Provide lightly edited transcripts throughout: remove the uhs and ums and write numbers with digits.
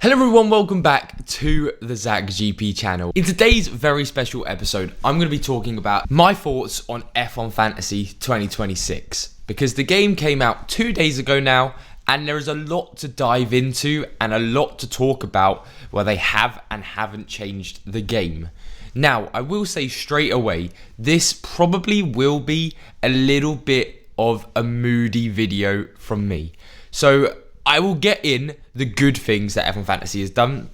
Hello everyone, welcome back to the ZACHGP channel. In today's very special episode, I'm going to be talking about my thoughts on F1 Fantasy 2026. Because the game came out 2 days ago now, and there is a lot to dive into and a lot to talk about where they have and haven't changed the game. Now, I will say straight away, this probably will be a little bit of a moody video from me. So I will get in the good things that F1 Fantasy has done,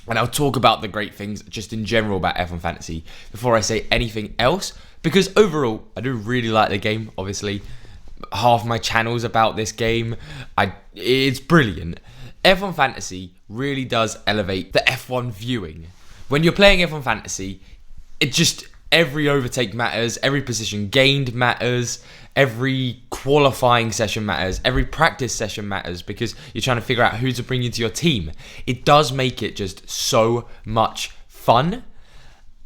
and I'll talk about the great things just in general about F1 Fantasy before I say anything else, because overall, I do really like the game, obviously. Half my channel's about this game. It's brilliant. F1 Fantasy really does elevate the F1 viewing. When you're playing F1 Fantasy, it just, every overtake matters, every position gained matters, every qualifying session matters, every practice session matters, because you're trying to figure out who to bring into your team. It does make it just so much fun,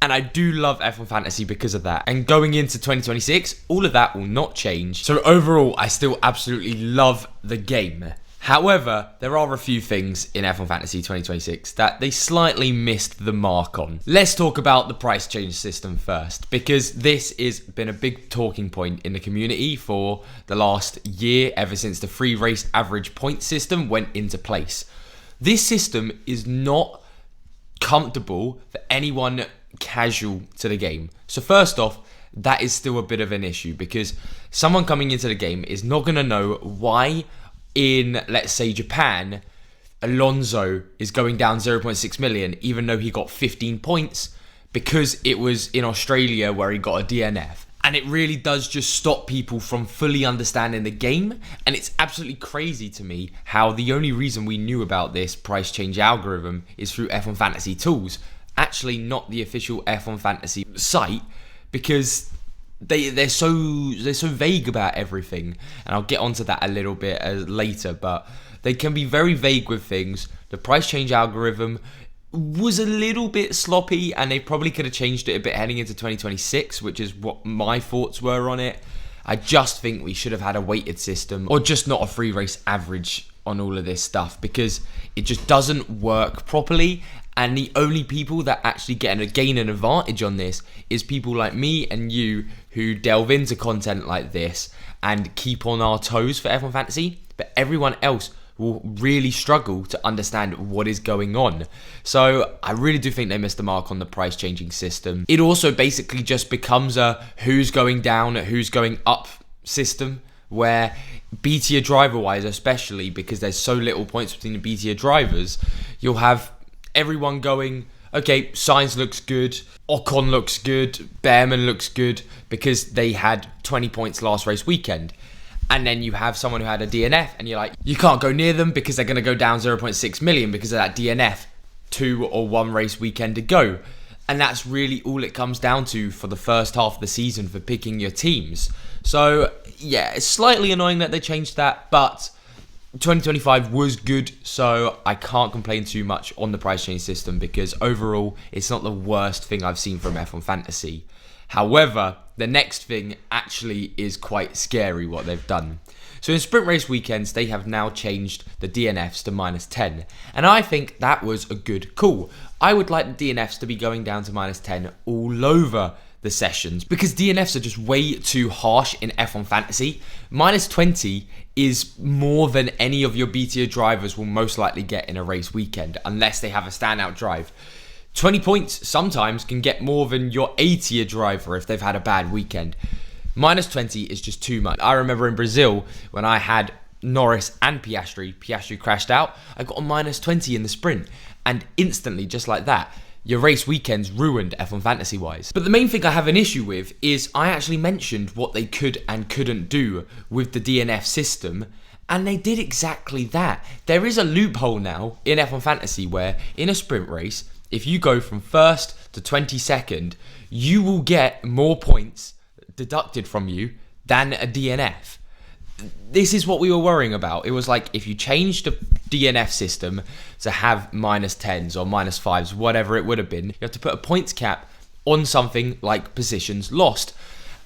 and I do love F1 Fantasy because of that. And going into 2026, all of that will not change. So overall, I still absolutely love the game. However, there are a few things in F1 Fantasy 2026 that they slightly missed the mark on. Let's talk about the price change system first, because this has been a big talking point in the community for the last year, ever since the free race average point system went into place. This system is not comfortable for anyone casual to the game. So first off, that is still a bit of an issue, because someone coming into the game is not going to know why in, let's say, Japan, Alonso is going down 0.6 million, even though he got 15 points, because it was in Australia where he got a DNF. And it really does just stop people from fully understanding the game. And it's absolutely crazy to me how the only reason we knew about this price change algorithm is through F1 Fantasy tools. Actually, not the official F1 Fantasy site, because they're so vague about everything, and I'll get onto that a little bit later, but they can be very vague with things. The price change algorithm was a little bit sloppy, and they probably could have changed it a bit heading into 2026, which is what my thoughts were on it. I just think we should have had a weighted system, or just not a free race average on all of this stuff, because it just doesn't work properly. And the only people that actually gain an advantage on this is people like me and you who delve into content like this and keep on our toes for F1 Fantasy. But everyone else will really struggle to understand what is going on. So I really do think they missed the mark on the price changing system. It also basically just becomes a who's going down, who's going up system, where B tier driver wise, especially because there's so little points between the B tier drivers, you'll have everyone going, okay, Sainz looks good, Ocon looks good, Behrman looks good, because they had 20 points last race weekend. And then you have someone who had a DNF, and you're like, you can't go near them because they're going to go down 0.6 million because of that DNF 2 or 1 race weekend to go. And that's really all it comes down to for the first half of the season for picking your teams. So yeah, it's slightly annoying that they changed that, but 2025 was good, so I can't complain too much on the price change system, because overall it's not the worst thing I've seen from F1 Fantasy. However, the next thing actually is quite scary what they've done. So in sprint race weekends, they have now changed the DNFs to -10, and I think that was a good call. I would like the DNFs to be going down to -10 all over the sessions, because DNFs are just way too harsh in F1 Fantasy. -20 is more than any of your B tier drivers will most likely get in a race weekend, unless they have a standout drive. 20 points sometimes can get more than your A tier driver if they've had a bad weekend. -20 is just too much. I remember in Brazil when I had Norris and Piastri crashed out, I got a -20 in the sprint, and instantly, just like that, your race weekends ruined F1 Fantasy wise. But the main thing I have an issue with is I actually mentioned what they could and couldn't do with the DNF system, and they did exactly that. There is a loophole now in F1 Fantasy where in a sprint race, if you go from 1st to 22nd, you will get more points deducted from you than a DNF. This is what we were worrying about. It was like, if you changed the DNF system to have -10s or -5s, whatever it would have been, you have to put a points cap on something like positions lost.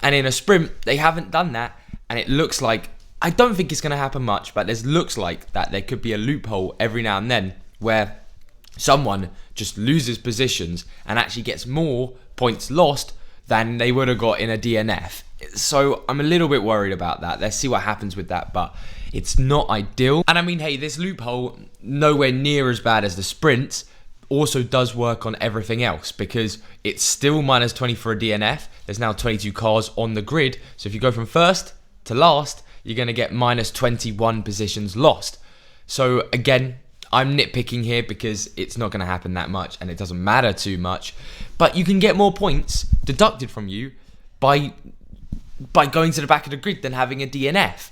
And in a sprint, they haven't done that. And it looks like, I don't think it's going to happen much, but it looks like that there could be a loophole every now and then where someone just loses positions and actually gets more points lost than they would have got in a DNF. So I'm a little bit worried about that. Let's see what happens with that, but it's not ideal. And I mean, hey, this loophole, nowhere near as bad as the sprints, also does work on everything else, because it's still minus 20 for a DNF. There's now 22 cars on the grid. So if you go from first to last, you're going to get minus 21 positions lost. So again, I'm nitpicking here because it's not going to happen that much and it doesn't matter too much. But you can get more points deducted from you by going to the back of the grid than having a DNF.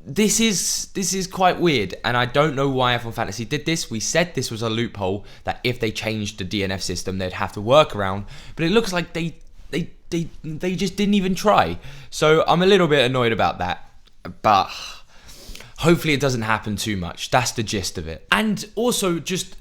This is quite weird, and I don't know why F1 Fantasy did this. We said this was a loophole that if they changed the DNF system, they'd have to work around, but it looks like they just didn't even try. So I'm a little bit annoyed about that, but hopefully it doesn't happen too much. That's the gist of it. And also, just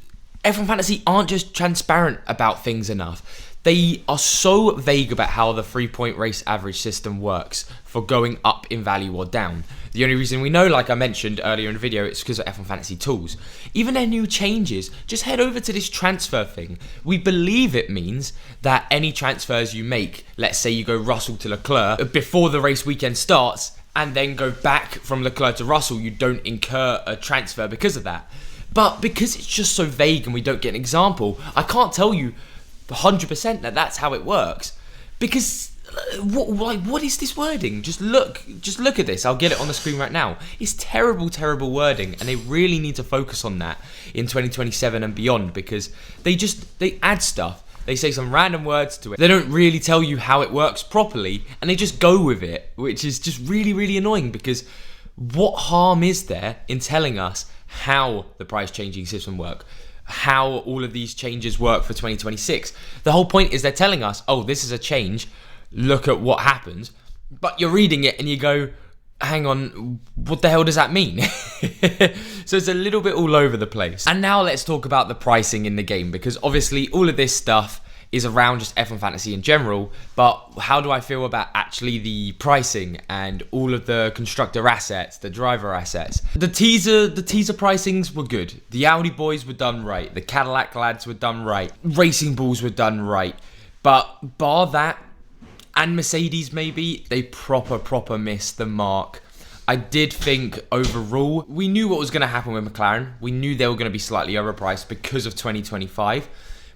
F1 Fantasy aren't just transparent about things enough. They are so vague about how the 3-point race average system works for going up in value or down. The only reason we know, like I mentioned earlier in the video, it's because of F1 Fantasy tools. Even their new changes, just head over to this transfer thing. We believe it means that any transfers you make, let's say you go Russell to Leclerc, before the race weekend starts, and then go back from Leclerc to Russell, you don't incur a transfer because of that. But because it's just so vague and we don't get an example, I can't tell you 100% that that's how it works, because what is this wording? Just look at this. I'll get it on the screen right now. It's terrible wording, and they really need to focus on that in 2027 and beyond, because they add stuff. They say some random words to it. They don't really tell you how it works properly, and they just go with it, which is just really annoying, because what harm is there in telling us how the price changing system works? How all of these changes work for 2026. The whole point is they're telling us, oh, this is a change, look at what happens, but you're reading it and you go, hang on, what the hell does that mean? So it's a little bit all over the place. And now let's talk about the pricing in the game, because obviously all of this stuff is around just F1 Fantasy in general, but how do I feel about actually the pricing and all of the constructor assets, the driver assets? The teaser pricings were good. The Audi boys were done right. The Cadillac lads were done right. Racing Bulls were done right. But bar that, and Mercedes maybe, they proper missed the mark. I did think overall, we knew what was going to happen with McLaren. We knew they were going to be slightly overpriced because of 2025.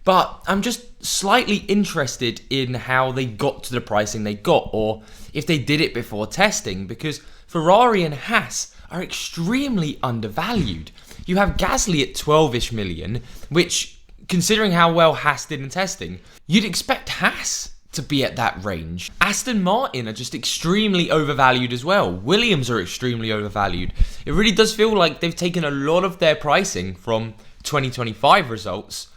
But I'm just slightly interested in how they got to the pricing they got, or if they did it before testing, because Ferrari and Haas are extremely undervalued. You have Gasly at 12-ish million, which, considering how well Haas did in testing, you'd expect Haas to be at that range. Aston Martin are just extremely overvalued as well. Williams are extremely overvalued. It really does feel like they've taken a lot of their pricing from 2025 results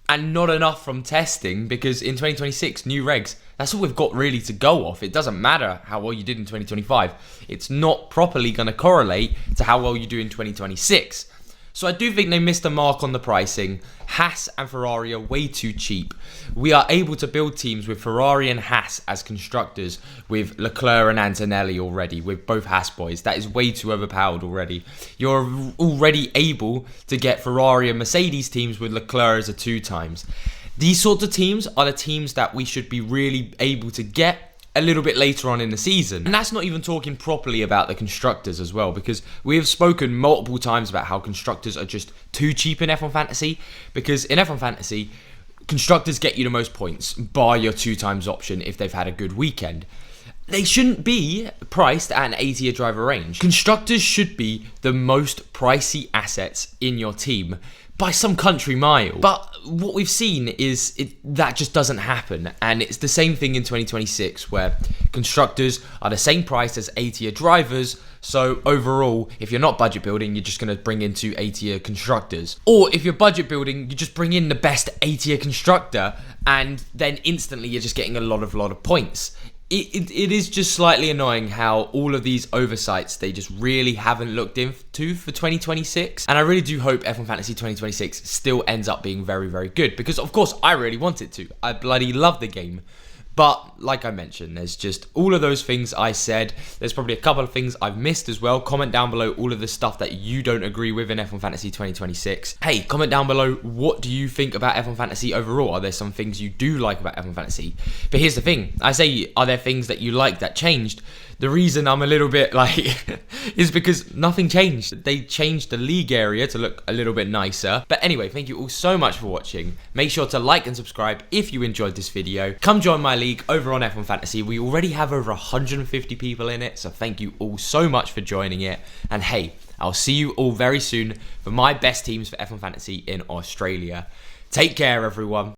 and not enough from testing, because in 2026, new regs, that's all we've got really to go off. It doesn't matter how well you did in 2025. It's not properly going to correlate to how well you do in 2026. So I do think they missed the mark on the pricing. Haas and Ferrari are way too cheap. We are able to build teams with Ferrari and Haas as constructors, with Leclerc and Antonelli already, with both Haas boys. That is way too overpowered already. You're already able to get Ferrari and Mercedes teams with Leclerc as a 2x. These sorts of teams are the teams that we should be really able to get a little bit later on in the season. And that's not even talking properly about the constructors as well, because we have spoken multiple times about how constructors are just too cheap in F1 Fantasy, because in F1 Fantasy, constructors get you the most points, bar your 2x option if they've had a good weekend. They shouldn't be priced at an 80 driver range. Constructors should be the most pricey assets in your team by some country mile. But what we've seen is that just doesn't happen. And it's the same thing in 2026, where constructors are the same price as 80 drivers. So overall, if you're not budget building, you're just going to bring in 2 80 constructors. Or if you're budget building, you just bring in the best 80 constructor, and then instantly you're just getting a lot of points. It is just slightly annoying how all of these oversights, they just really haven't looked into for 2026. And I really do hope F1 Fantasy 2026 still ends up being very good, because of course I really want it to. I bloody love the game. But like I mentioned, there's just all of those things I said. There's probably a couple of things I've missed as well. Comment down below all of the stuff that you don't agree with in F1 Fantasy 2026. Hey, comment down below, what do you think about F1 Fantasy overall? Are there some things you do like about F1 Fantasy? But here's the thing. I say, are there things that you like that changed? The reason I'm a little bit like is because nothing changed. They changed the league area to look a little bit nicer. But anyway, thank you all so much for watching. Make sure to like and subscribe if you enjoyed this video. Come join my league over on F1 Fantasy. We already have over 150 people in it, so thank you all so much for joining it. And hey, I'll see you all very soon for my best teams for F1 Fantasy in Australia. Take care, everyone.